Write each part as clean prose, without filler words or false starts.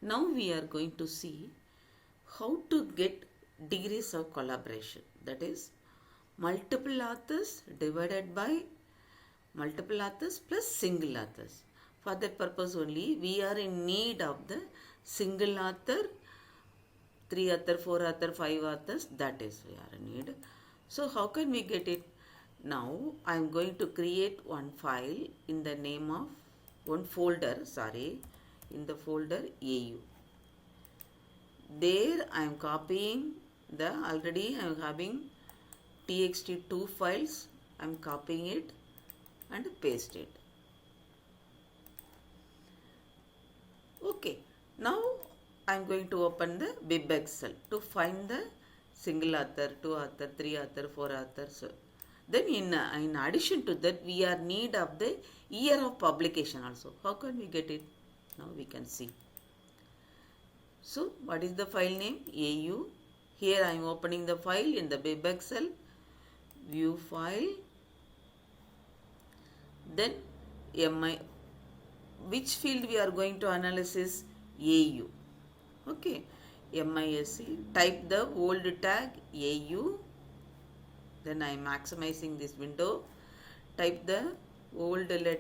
Now we are going to see how to get degrees of collaboration. That is multiple authors divided by multiple authors plus single authors. For that purpose only we are in need of the single author, 3 author, 4 author, 5 authors, that is we are in need. So how can we get it? Now I am going to create one file in the name of one folder, in the folder AU. There I am copying the already I am having txt2 files. I am copying it and paste it. Okay, now I am going to open the bib excel to find the single author, 2 author, 3 author, 4 authors. Then in addition to that we are need of the year of publication also. How can we get it? Now we can see. So what is the file name? AU. Here I am opening the file in the bib excel. View file. Then MI. Which field we are going to analysis? AU. Okay. MISC. Type the old tag AU. Then I am maximizing this window. Type the old in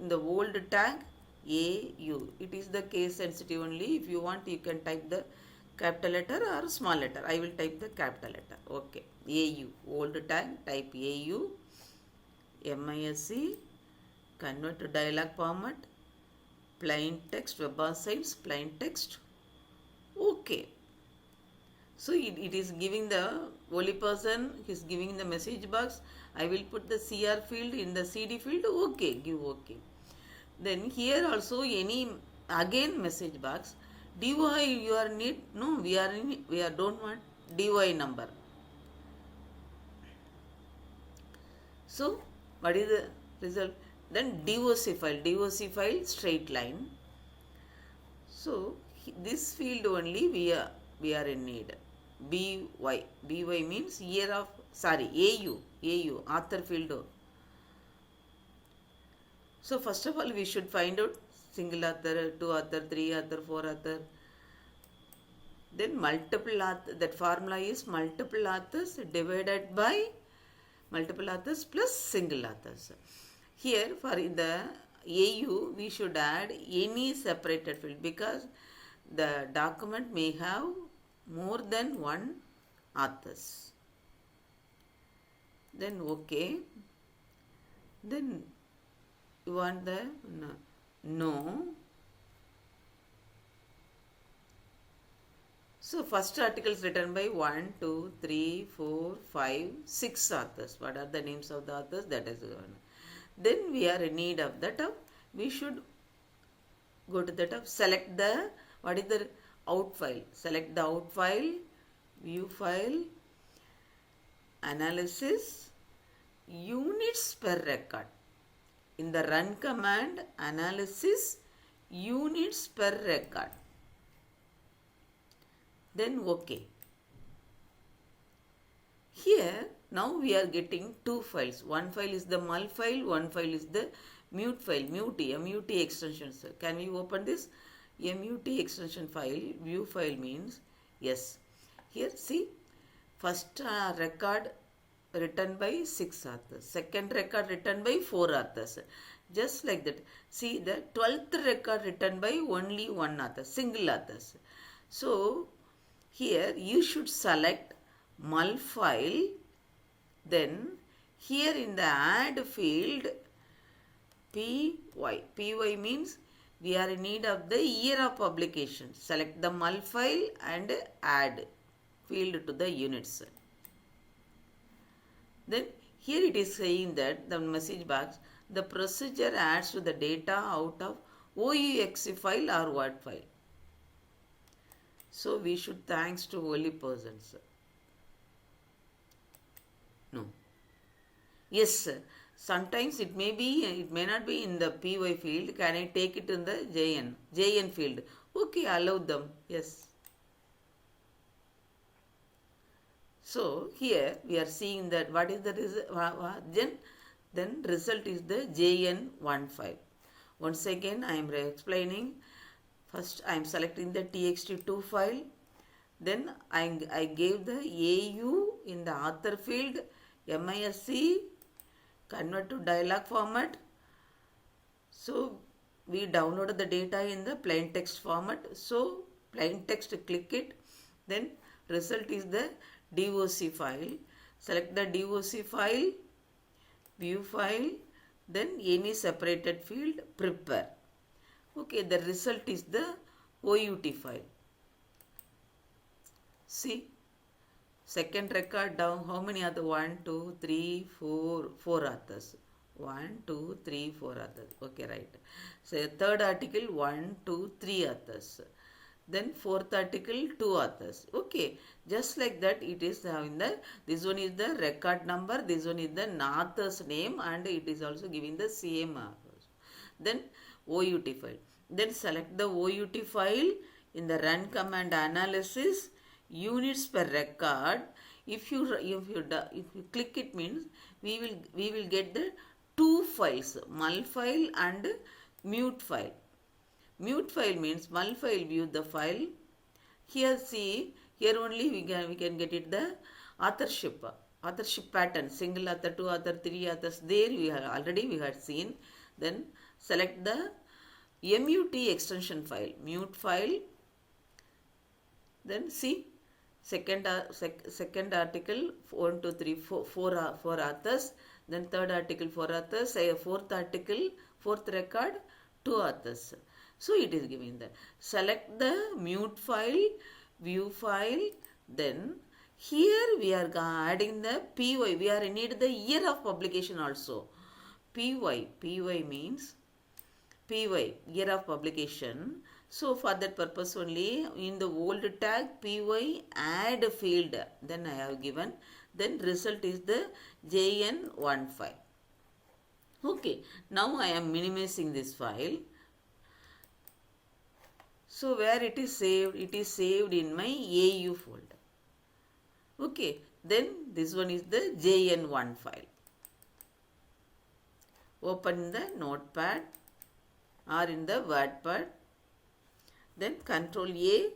the old tag AU. It is the case sensitive only. If you want, you can type the capital letter or small letter. I will type the capital letter. Okay. AU. Old tag. Type AU. MISC. Convert to dialog format. Plain text. Web of Science. Plain text. Okay. So it is giving the only person is giving the message box. I will put the CR field in the CD field. Okay. Give okay. Then here also any again message box. DY you are need, no, we are don't want DY number. So what is the result? Then DOC file straight line. So this field only we are in need. BY means year of AU author field. So first of all we should find out single author, 2 author, 3 author, 4 author. Then multiple author, that formula is multiple authors divided by multiple authors plus single authors. Here for the AU we should add any separated field because the document may have more than one authors. Then okay. Then you want the no. So first article is written by 1, 2, 3, 4, 5, 6 authors. What are the names of the authors? That is given. Then we are in need of that. We should go to that. Select the what is the out file. Select the out file. View file. Analysis. Units per record. In the run command, analysis units per record. Then okay. Here now we are getting two files. One file is the mul file, one file is the mute file, MUT extension. Can we open this? MUT extension file, view file means yes. Here see, first record written by 6 authors, second record written by 4 authors. Just like that. See the 12th record written by only one author, single authors. So here you should select mul file. Then here in the add field PY. PY means we are in need of the year of publication. Select the mul file and add field to the units. Then here it is saying that the message box, the procedure adds to the data out of OUXE file or Word file. So we should thanks to only persons. No. Yes, sir. Sometimes it may not be in the PY field. Can I take it in the JN field? Okay, allow them. Yes. So here we are seeing that what is the result? Then result is the JN15. Once again I am explaining. First I am selecting the txt2 file. Then I gave the AU in the author field, MISC, convert to dialog format. So we downloaded the data in the plain text format. So plain text, click it. Then result is the DOC file. Select the DOC file, view file, then any separated field, prepare. Okay, the result is the OUT file. See, second record down, how many are the 1, 2, 3, 4 authors? 1, 2, 3, 4 authors. Okay, right. So third article, 1, 2, 3 authors. Then fourth article, 2 authors. Okay, just like that it is having the, this one is the record number, this one is the author's name, and it is also giving the same authors. Then OUT file. Then select the OUT file in the run command analysis, units per record. If you click it, means we will get the two files, mul file and mute file. Mute file means mul file view the file. Here see, here only we can get it the authorship pattern, single author, 2 author, 3 authors. There we have already we had seen. Then select the MUT extension file, mute file. Then see, second article 1, 2, 3, 4 authors. Then third article 4 authors. Fourth article, fourth record, 2 authors. So it is giving the, select the mute file, view file. Then here we are adding the PY. We are need the year of publication also. PY means PY, year of publication. So for that purpose only, in the old tag PY add field, then I have given. Then result is the JN15. Okay, now I am minimizing this file. So where it is saved in my AU folder. Okay, then this one is the JN1 file. Open the notepad or in the WordPad. Then Control A,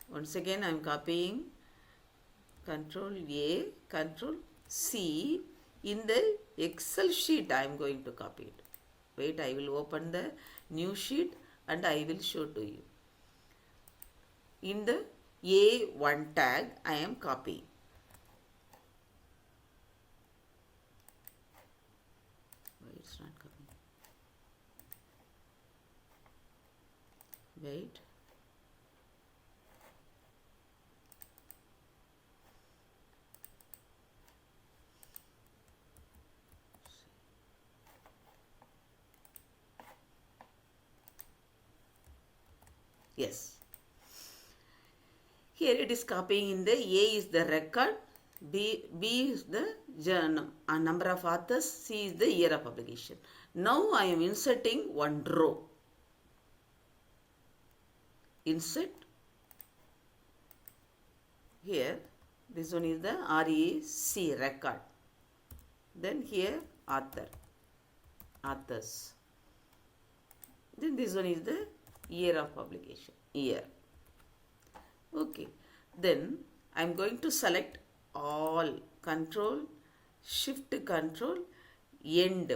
once again I am copying, Control A, Control C. In the Excel sheet I am going to copy it. Wait, I will open the new sheet and I will show to you. In the A1 tag I am copying. Why it's not coming? Wait. Yes. Here it is copying in the A is the record, B is the journal, number of authors, C is the year of publication. Now I am inserting one row. Insert. Here this one is the REC, record. Then here authors. Then this one is the year of publication, year. Okay, then I am going to select all, Control Shift Control end,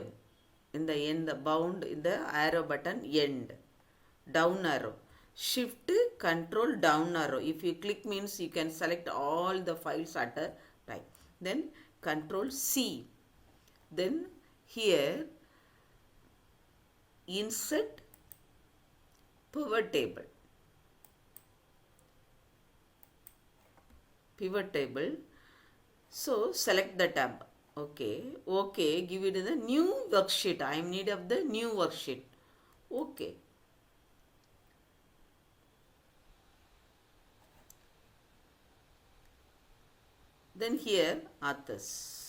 in the end, the bound in the arrow button, end, down arrow, Shift Control down arrow. If you click means you can select all the files at a time. Then Control C. Then here insert pivot table. So select the tab. Okay, give it the new worksheet. I am in need of the new worksheet. Okay. Then here authors.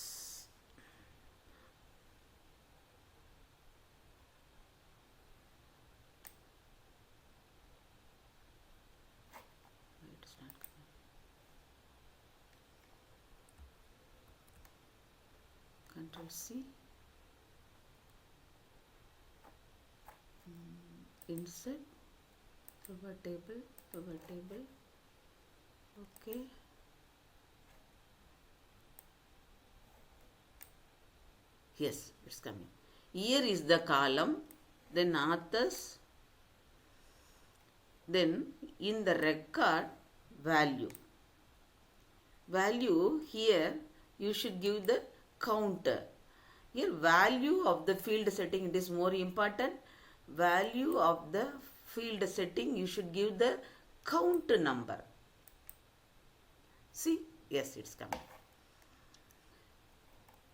Control C. insert pivot table, okay. Yes, it's coming. Here is the column, then authors, then in the record value. Value here you should give the counter. Here value of the field setting, it is more important. Value of the field setting you should give the count number. See, yes, it's coming.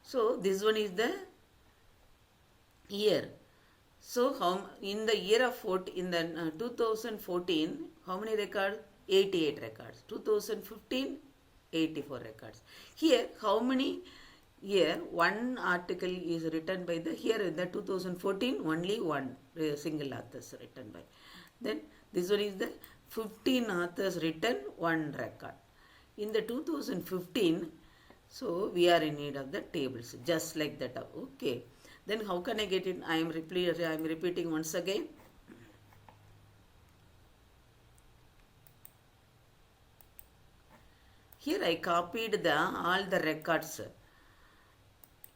So this one is the year. So how in the year of 2014, how many records? 88 records. 2015, 84 records. Here how many? Here one article is written by the, here in the 2014 only one single authors written by. Then this one is the 15 authors written one record. In the 2015, so we are in need of the tables, just like that. Okay. Then how can I get it? I am repeating once again. Here I copied all the records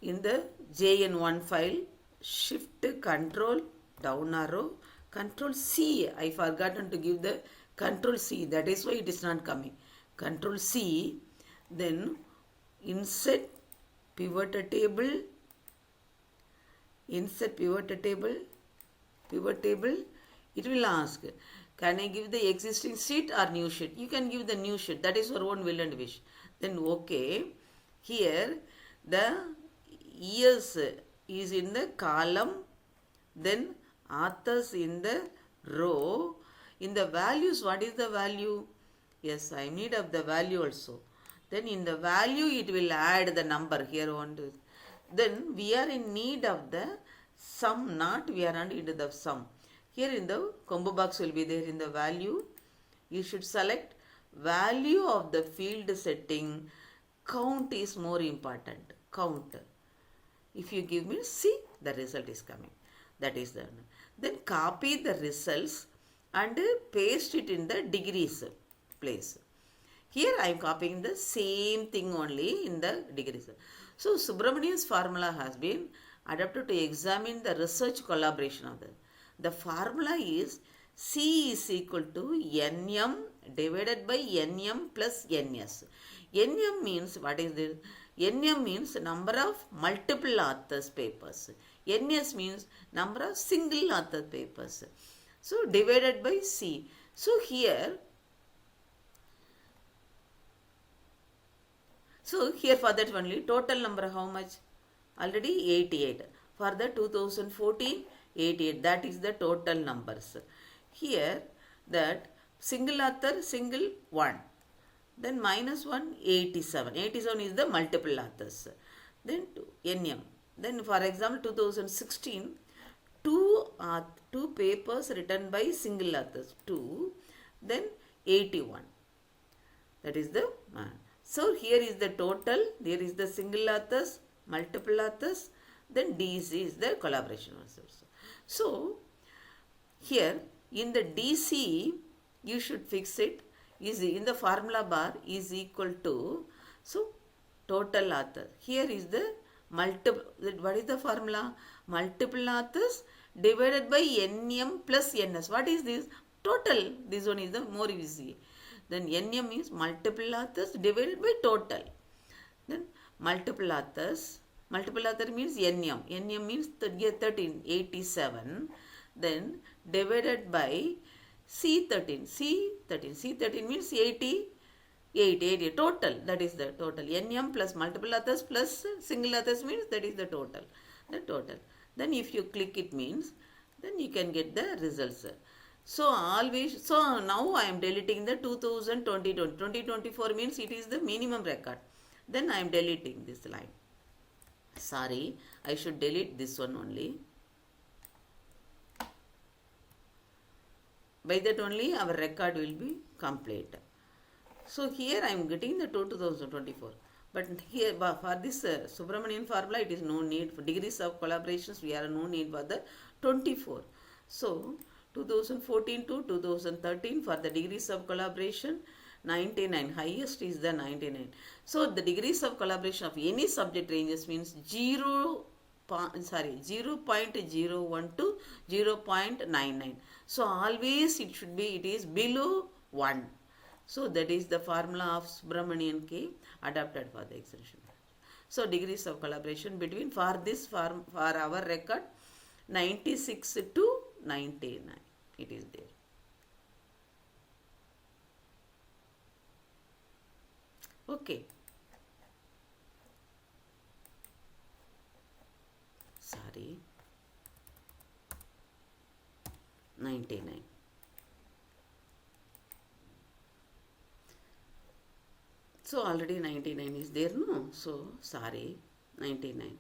in the JN1 file. Shift Control down arrow, Control C. I forgotten to give the Control C. That is why it is not coming. Control C. Then insert pivot table. Insert pivot table. It will ask, can I give the existing sheet or new sheet? You can give the new sheet. That is your own will and wish. Then okay. Here the years is in the column. Then authors in the row. In the values, what is the value? Yes, I need of the value also. Then in the value it will add the number here on. Then we are in need of the sum, not we are not into the sum. Here in the combo box will be there in the value. You should select value of the field setting. Count is more important. Count. If you give me C, the result is coming. That is the. Then copy the results and paste it in the degrees place. Here I am copying the same thing only in the degrees. So Subramanian's formula has been adapted to examine the research collaboration of the. The formula is C is equal to NM divided by NM plus NS. NM means, what is this? NM means number of multiple authors papers. NS means number of single author papers. So divided by C. So here for that only total number how much? Already 88. For the 2014, 88. That is the total numbers. Here that single author, single 1. Then minus 1, 87. 87 is the multiple authors. Then NM. Then for example 2016, two papers written by single authors. 2. Then 81. That is the So here is the total. There is the single authors, multiple authors. Then DC is the collaboration authors. So here in the DC you should fix it is in the formula bar is equal to, so total author. Here is the multiple, what is the formula? Multiple authors divided by NM plus NS. What is this? Total. This one is the more easy. Then NM is multiple authors divided by total. Then multiple authors means NM. NM means 13, 87. Then divided by C13. C13 means 80. Total. That is the total. NM plus multiple authors plus single authors means that is the total. The total. Then if you click it means, then you can get the results. So now I am deleting the 2020. 2024 means it is the minimum record. Then I am deleting this line. Sorry, I should delete this one only. By that only our record will be complete. So here I am getting the 2024. But here for this Subramanian formula it is no need for degrees of collaborations. We are no need for the 24. So 2014 to 2013 for the degrees of collaboration 99, highest is the 99. So the degrees of collaboration of any subject ranges means 0.01 to 0.99. So always it is below 1. So that is the formula of Subramanian K adapted for the extension. So degrees of collaboration between for this for our record 96 to 99 it is there. Okay. Sorry. 99. So already 99 is there, no? So sorry, 99.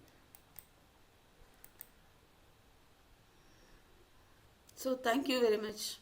So thank you very much.